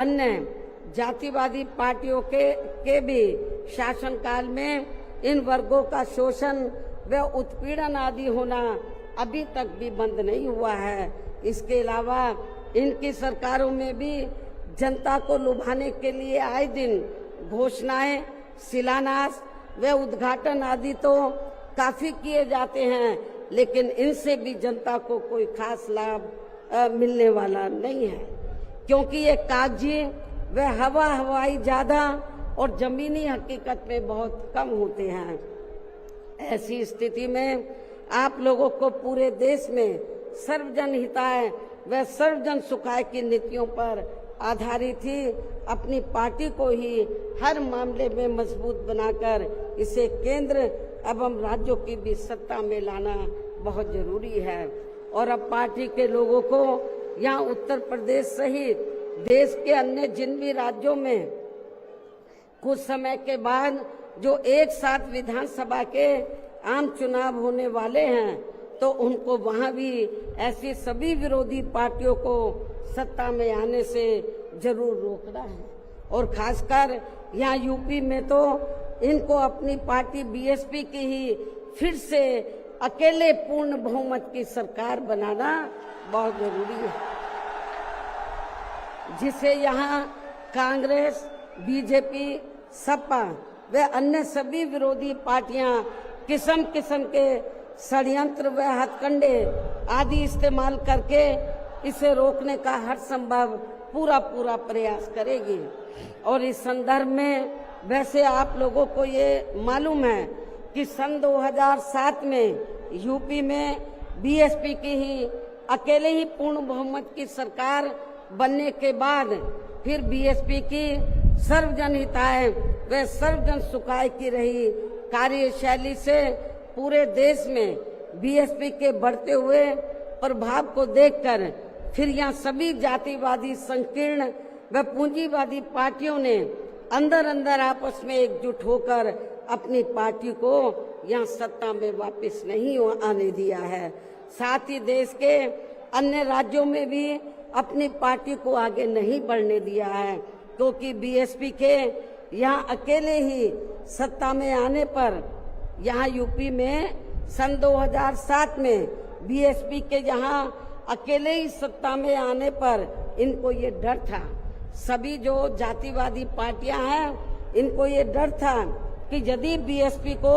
अन्य जातिवादी पार्टियों के भी शासनकाल में इन वर्गों का शोषण व उत्पीड़न आदि होना अभी तक भी बंद नहीं हुआ है। इसके अलावा इनकी सरकारों में भी जनता को लुभाने के लिए आए दिन घोषणाएं, शिलान्यास व उद्घाटन आदि तो काफी किए जाते हैं, लेकिन इनसे भी जनता को कोई खास लाभ मिलने वाला नहीं है, क्योंकि ये कागजी व हवाई ज्यादा और जमीनी हकीकत में बहुत कम होते हैं। ऐसी स्थिति में आप लोगों को पूरे देश में सर्वजन हिताय व सर्वजन सुखाय की नीतियों पर आधारित ही अपनी पार्टी को ही हर मामले में मजबूत बनाकर इसे केंद्र एवं राज्यों की भी सत्ता में लाना बहुत जरूरी है। और अब पार्टी के लोगों को यहाँ उत्तर प्रदेश सहित देश के अन्य जिन भी राज्यों में कुछ समय के बाद जो एक साथ विधानसभा के आम चुनाव होने वाले हैं, तो उनको वहां भी ऐसी सभी विरोधी पार्टियों को सत्ता में आने से जरूर रोकना है। और खासकर यहाँ यूपी में तो इनको अपनी पार्टी बीएसपी की ही फिर से अकेले पूर्ण बहुमत की सरकार बनाना बहुत जरूरी है, जिसे यहाँ कांग्रेस, बीजेपी, सपा व अन्य सभी विरोधी पार्टियां किस्म किस्म के षड्यंत्र व हथकंडे आदि इस्तेमाल करके इसे रोकने का हर संभव पूरा प्रयास करेगी। और इस संदर्भ में वैसे आप लोगों को ये मालूम है कि सन 2007 में यूपी में बीएसपी की ही अकेले ही पूर्ण बहुमत की सरकार बनने के बाद फिर बीएसपी की सर्वजन हिताय व सर्वजन सुखाय की रही कार्यशैली से पूरे देश में बीएसपी के बढ़ते हुए प्रभाव को देखकर फिर यहाँ सभी जातिवादी, संकीर्ण व पूंजीवादी पार्टियों ने अंदर अंदर आपस में एकजुट होकर अपनी पार्टी को यहाँ सत्ता में वापस नहीं आने दिया है। साथ ही देश के अन्य राज्यों में भी अपनी पार्टी को आगे नहीं बढ़ने दिया है, क्योंकि बीएसपी के यहाँ अकेले ही सत्ता में आने पर यहाँ यूपी में सन 2007 में बीएसपी के यहाँ अकेले ही सत्ता में आने पर इनको ये डर था, सभी जो जातिवादी पार्टियां हैं इनको ये डर था कि यदि बीएसपी को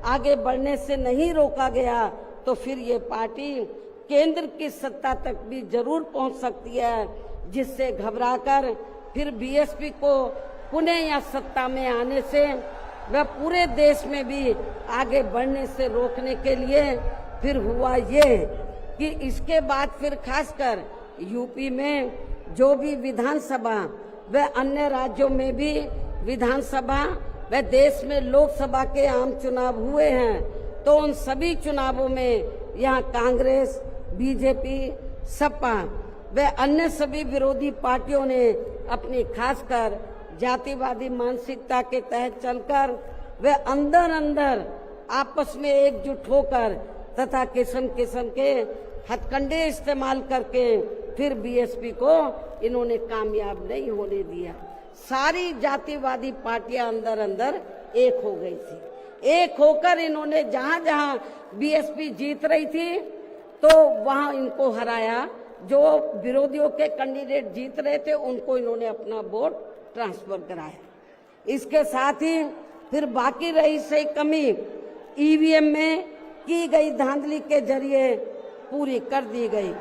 आगे बढ़ने से नहीं रोका गया तो फिर ये पार्टी केंद्र की सत्ता तक भी जरूर पहुंच सकती है, जिससे घबराकर फिर बीएसपी को पुनः या सत्ता में आने से व पूरे देश में भी आगे बढ़ने से रोकने के लिए फिर हुआ ये कि इसके बाद फिर खासकर यूपी में जो भी विधानसभा व अन्य राज्यों में भी विधानसभा व देश में लोकसभा के आम चुनाव हुए हैं, तो उन सभी चुनावों में यहाँ कांग्रेस, बीजेपी, सपा व अन्य सभी विरोधी पार्टियों ने अपनी खासकर जातिवादी मानसिकता के तहत चलकर वे अंदर अंदर आपस में एकजुट होकर तथा किस्म किस्म के हथकंडे इस्तेमाल करके फिर बीएसपी को इन्होंने कामयाब नहीं होने दिया। सारी जातिवादी पार्टियां अंदर अंदर एक हो गई थी। एक होकर इन्होंने जहां जहां बीएसपी जीत रही थी तो वहां इनको हराया, जो विरोधियों के कैंडिडेट जीत रहे थे उनको इन्होंने अपना वोट ट्रांसफर कराया। इसके साथ ही फिर बाकी रही से कमी ईवीएम में की गई धांधली के जरिए पूरी कर दी गई,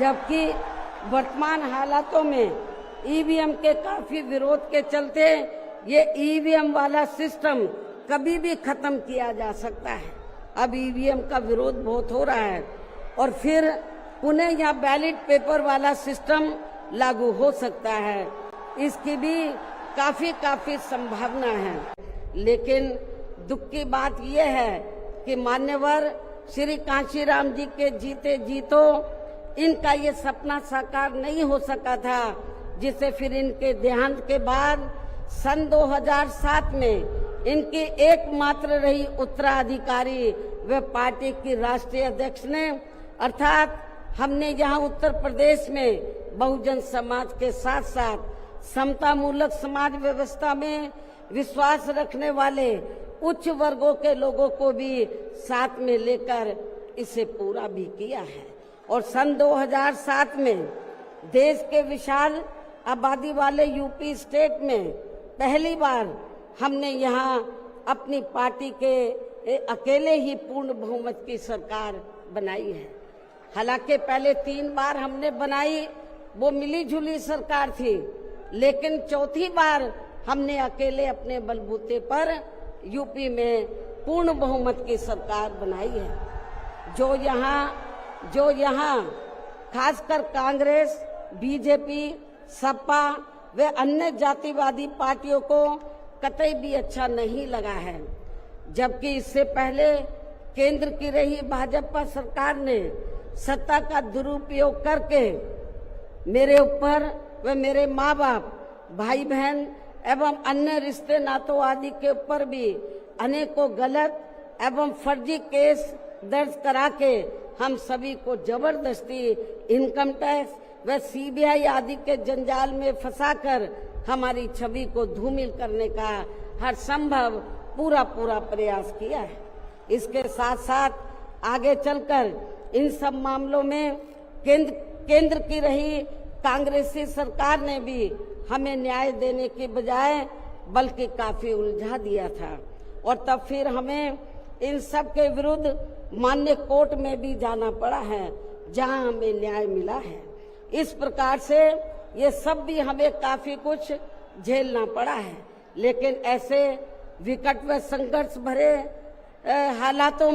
जबकि वर्तमान हालातों में ईवीएम के काफी विरोध के चलते ये ईवीएम वाला सिस्टम कभी भी खत्म किया जा सकता है। अब ईवीएम का विरोध बहुत हो रहा है और फिर पुनः यहाँ बैलेट पेपर वाला सिस्टम लागू हो सकता है, इसकी भी काफी संभावना है। लेकिन दुख की बात यह है कि मान्यवर श्री कांशीराम जी के जीते जीतो इनका ये सपना साकार नहीं हो सका था, जिसे फिर इनके देहांत के बाद सन 2007 में इनकी एकमात्र रही उत्तराधिकारी व पार्टी की राष्ट्रीय अध्यक्ष ने अर्थात हमने यहाँ उत्तर प्रदेश में बहुजन समाज के साथ साथ समता मूलक समाज व्यवस्था में विश्वास रखने वाले उच्च वर्गों के लोगों को भी साथ में लेकर इसे पूरा भी किया है। और सन 2007 में देश के विशाल आबादी वाले यूपी स्टेट में पहली बार हमने यहाँ अपनी पार्टी के अकेले ही पूर्ण बहुमत की सरकार बनाई है। हालांकि पहले 3 बार हमने बनाई, वो मिली जुली सरकार थी, लेकिन चौथी बार हमने अकेले अपने बलबूते पर यूपी में पूर्ण बहुमत की सरकार बनाई है। जो यहाँ खासकर कांग्रेस, बीजेपी, सपा व अन्य जातिवादी पार्टियों को कतई भी अच्छा नहीं लगा है। जबकि इससे पहले केंद्र की रही भाजपा सरकार ने सत्ता का दुरुपयोग करके मेरे ऊपर व मेरे माँ बाप, भाई बहन एवं अन्य रिश्ते नातों आदि के ऊपर भी अनेकों गलत एवं फर्जी केस दर्ज करा के हम सभी को जबरदस्ती इनकम टैक्स व सीबीआई आदि के जंजाल में फंसाकर हमारी छवि को धूमिल करने का हर संभव पूरा प्रयास किया है। इसके साथ साथ आगे चलकर इन सब मामलों में केंद्र की रही कांग्रेसी सरकार ने भी हमें न्याय देने की बजाय बल्कि काफी उलझा दिया था और तब फिर हमें इन सब के विरुद्ध माननीय कोर्ट में भी जाना पड़ा है, जहां हमें न्याय मिला है। इस प्रकार से ये सब भी हमें काफी कुछ झेलना पड़ा है, लेकिन ऐसे विकट व संघर्ष भरे हालातों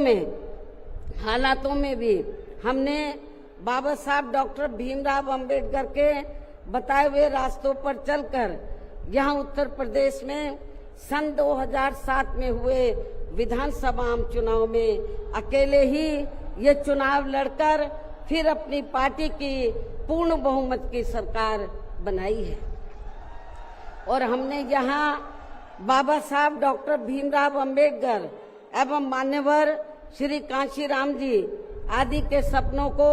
में भी हमने बाबा साहब डॉक्टर भीमराव अंबेडकर के बताए हुए रास्तों पर चलकर यहाँ उत्तर प्रदेश में सन 2007 में हुए विधानसभा चुनाव में अकेले ही ये चुनाव लड़कर फिर अपनी पार्टी की पूर्ण बहुमत की सरकार बनाई है। और हमने यहाँ बाबा साहब डॉक्टर भीमराव अंबेडकर एवं मान्यवर श्री कांशीराम जी आदि के सपनों को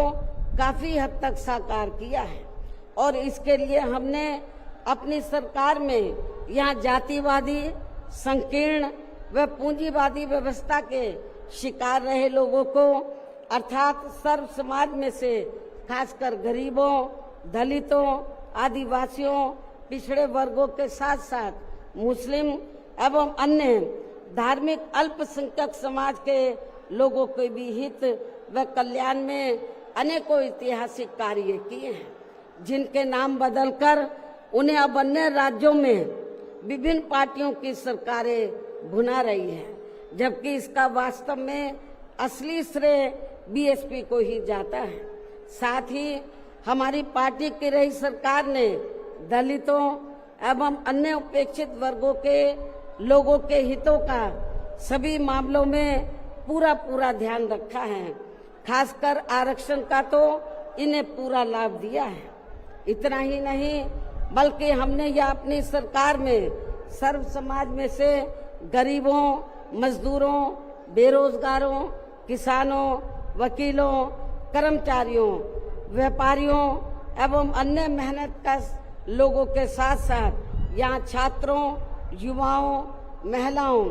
काफी हद तक साकार किया है और इसके लिए हमने अपनी सरकार में यहाँ जातिवादी, संकीर्ण व पूंजीवादी व्यवस्था के शिकार रहे लोगों को अर्थात सर्व समाज में से खासकर गरीबों, दलितों, आदिवासियों, पिछड़े वर्गों के साथ साथ मुस्लिम एवं अन्य धार्मिक अल्पसंख्यक समाज के लोगों के भी हित व कल्याण में अनेकों ऐतिहासिक कार्य किए हैं, जिनके नाम बदलकर उन्हें अब अन्य राज्यों में विभिन्न पार्टियों की सरकारें भुना रही है, जबकि इसका वास्तव में असली श्रेय बीएसपी को ही जाता है। साथ ही हमारी पार्टी की रही सरकार ने दलितों एवं अन्य उपेक्षित वर्गों के लोगों के हितों का सभी मामलों में पूरा ध्यान रखा है। खासकर आरक्षण का तो इन्हें पूरा लाभ दिया है। इतना ही नहीं बल्कि हमने यह अपनी सरकार में सर्व समाज में से गरीबों, मजदूरों, बेरोजगारों, किसानों, वकीलों, कर्मचारियों, व्यापारियों एवं अन्य मेहनतकश लोगों के साथ साथ यहाँ छात्रों, युवाओं, महिलाओं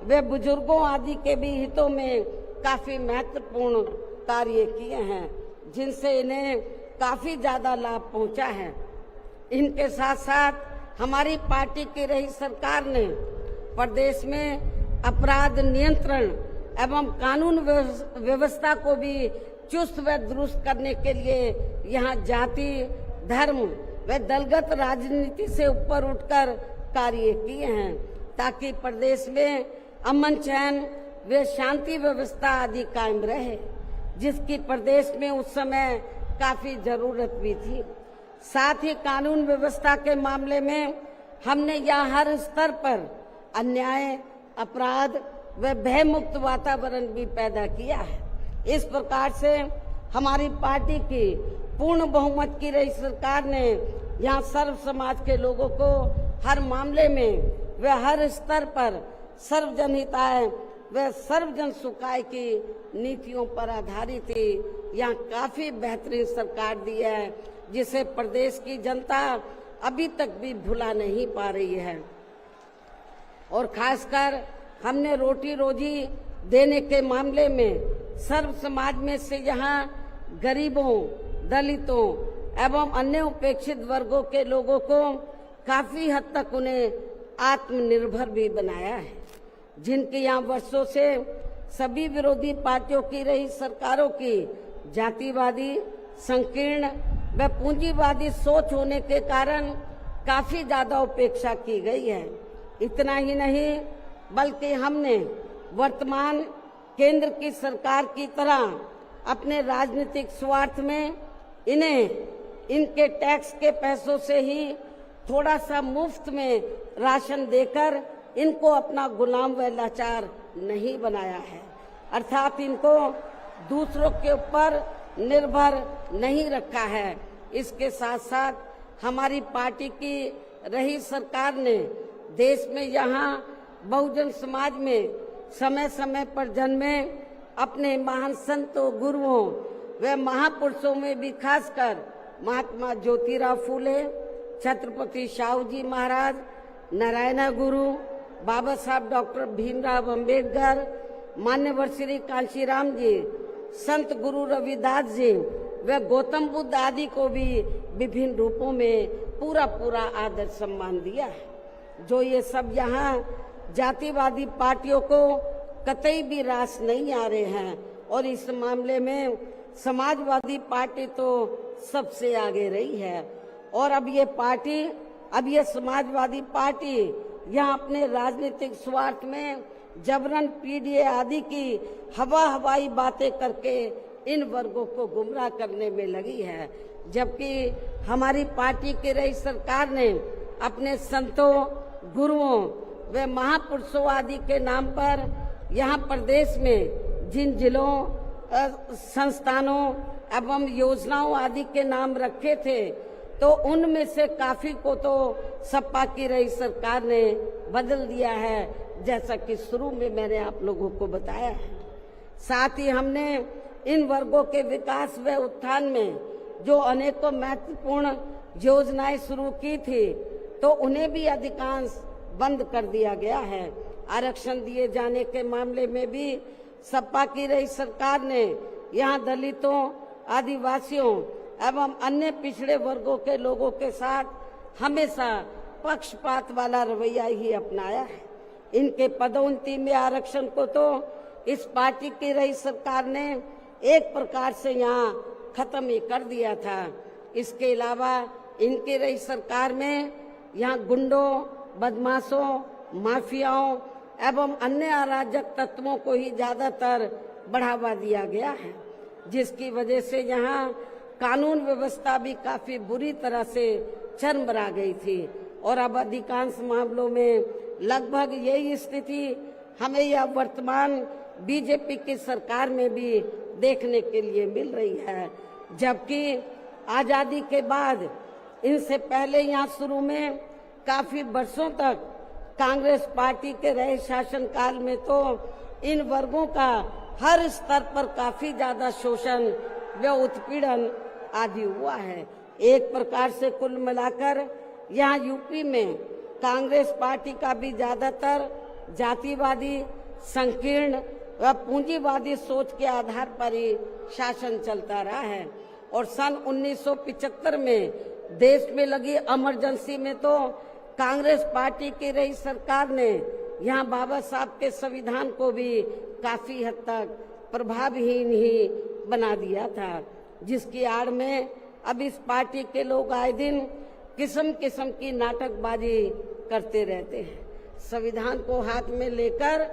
व बुजुर्गों आदि के भी हितों में काफी महत्वपूर्ण कार्य किए हैं, जिनसे इन्हें काफी ज्यादा लाभ पहुंचा है। इनके साथ साथ हमारी पार्टी की रही सरकार ने प्रदेश में अपराध नियंत्रण एवं कानून व्यवस्था को भी चुस्त व दुरुस्त करने के लिए यहाँ जाति, धर्म व दलगत राजनीति से ऊपर उठकर कार्य किए हैं, ताकि प्रदेश में अमन चैन व शांति व्यवस्था आदि कायम रहे, जिसकी प्रदेश में उस समय काफी जरूरत भी थी। साथ ही कानून व्यवस्था के मामले में हमने यहाँ हर स्तर पर अन्याय, अपराध व भय मुक्त वातावरण भी पैदा किया है। इस प्रकार से हमारी पार्टी की पूर्ण बहुमत की रही सरकार ने यहाँ सर्व समाज के लोगों को हर मामले में व हर स्तर पर सर्वजन हिताय व सर्वजन सुखाय की नीतियों पर आधारित यहाँ काफी बेहतरीन सरकार दी है, जिसे प्रदेश की जनता अभी तक भी भुला नहीं पा रही है। और खासकर हमने रोटी रोजी देने के मामले में सर्व समाज में से यहाँ गरीबों, दलितों एवं अन्य उपेक्षित वर्गों के लोगों को काफी हद तक उन्हें आत्मनिर्भर भी बनाया है, जिनके यहाँ वर्षों से सभी विरोधी पार्टियों की रही सरकारों की जातिवादी, संकीर्ण व पूंजीवादी सोच होने के कारण काफी ज्यादा उपेक्षा की गई है। इतना ही नहीं, बल्कि हमने वर्तमान केंद्र की सरकार की तरह अपने राजनीतिक स्वार्थ में इनके टैक्स के पैसों से ही थोड़ा सा मुफ्त में राशन देकर इनको अपना गुलाम व लाचार नहीं बनाया है, अर्थात इनको दूसरों के ऊपर निर्भर नहीं रखा है। इसके साथ साथ हमारी पार्टी की रही सरकार ने देश में यहाँ बहुजन समाज में समय समय पर जन्मे अपने महान संतों, गुरुओं व महापुरुषों में भी खासकर महात्मा ज्योतिराव फूले, छत्रपति शाहू जी महाराज, नारायण गुरु, बाबा साहब डॉक्टर भीमराव अंबेडकर, मान्यवर श्री कांशीराम जी, संत गुरु रविदास जी व गौतम बुद्ध आदि को भी विभिन्न रूपों में पूरा आदर सम्मान दिया है। जो ये सब यहाँ जातिवादी पार्टियों को कतई भी रास नहीं आ रहे हैं, और इस मामले में समाजवादी पार्टी तो सबसे आगे रही है। और अब ये समाजवादी पार्टी यहाँ अपने राजनीतिक स्वार्थ में जबरन पीडीए आदि की हवाई बातें करके इन वर्गों को गुमराह करने में लगी है, जबकि हमारी पार्टी की रही सरकार ने अपने संतों, गुरुओं व महापुरुषों आदि के नाम पर यहाँ प्रदेश में जिन जिलों, संस्थानों एवं योजनाओं आदि के नाम रखे थे, तो उनमें से काफी को तो सपा की रही सरकार ने बदल दिया है, जैसा कि शुरू में मैंने आप लोगों को बताया है। साथ ही हमने इन वर्गों के विकास व उत्थान में जो अनेकों महत्वपूर्ण योजनाएं शुरू की थी, तो उन्हें भी अधिकांश बंद कर दिया गया है। आरक्षण दिए जाने के मामले में भी सपा की रही सरकार ने यहाँ दलितों, आदिवासियों एवं अन्य पिछड़े वर्गों के लोगों के साथ हमेशा पक्षपात वाला रवैया ही अपनाया है। इनके पदोन्नति में आरक्षण को तो इस पार्टी की रही सरकार ने एक प्रकार से यहाँ खत्म ही कर दिया था। इसके अलावा इनकी रही सरकार में यहाँ गुंडों, बदमाशों, माफियाओं एवं अन्य अराजक तत्वों को ही ज्यादातर बढ़ावा दिया गया है, जिसकी वजह से यहाँ कानून व्यवस्था भी काफी बुरी तरह से चरमरा गई थी। और अब अधिकांश मामलों में लगभग यही स्थिति हमें यह वर्तमान बीजेपी की सरकार में भी देखने के लिए मिल रही है, जबकि आजादी के बाद इनसे पहले यहाँ शुरू में काफी वर्षों तक कांग्रेस पार्टी के रहे शासनकाल में तो इन वर्गों का हर स्तर पर काफी ज्यादा शोषण व उत्पीड़न आदि हुआ है। एक प्रकार से कुल मिलाकर यहाँ यूपी में कांग्रेस पार्टी का भी ज्यादातर जातिवादी, संकीर्ण व पूंजीवादी सोच के आधार पर ही शासन चलता रहा है। और सन 1975 में देश में लगी इमरजेंसी में तो कांग्रेस पार्टी की रही सरकार ने यहाँ बाबा साहब के संविधान को भी काफी हद तक प्रभावहीन ही बना दिया था, जिसकी आड़ में अब इस पार्टी के लोग आए दिन किस्म किस्म की नाटकबाजी करते रहते हैं। संविधान को हाथ में लेकर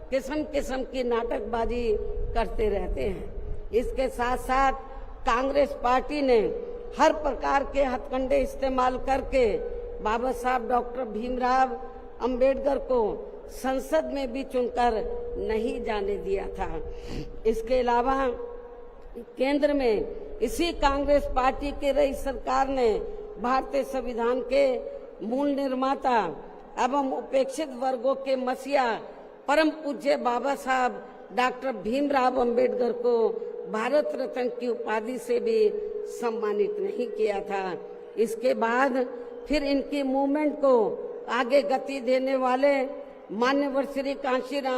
किस्म किस्म की नाटकबाजी करते रहते हैं। इसके साथ साथ कांग्रेस पार्टी ने हर प्रकार के हथकंडे इस्तेमाल करके बाबा साहब डॉक्टर भीमराव अंबेडकर को संसद में भी चुनकर नहीं जाने दिया था। इसके अलावा केंद्र में इसी कांग्रेस पार्टी की रही सरकार ने भारतीय संविधान के मूल निर्माता एवं उपेक्षित वर्गों के मसीहा परम पूज्य बाबा साहब डॉक्टर भीमराव अंबेडकर को भारत रत्न की उपाधि से भी सम्मानित नहीं किया था। इसके बाद फिर इनकी मूवमेंट को आगे गति देने वाले मान्यवर श्री कांशीराम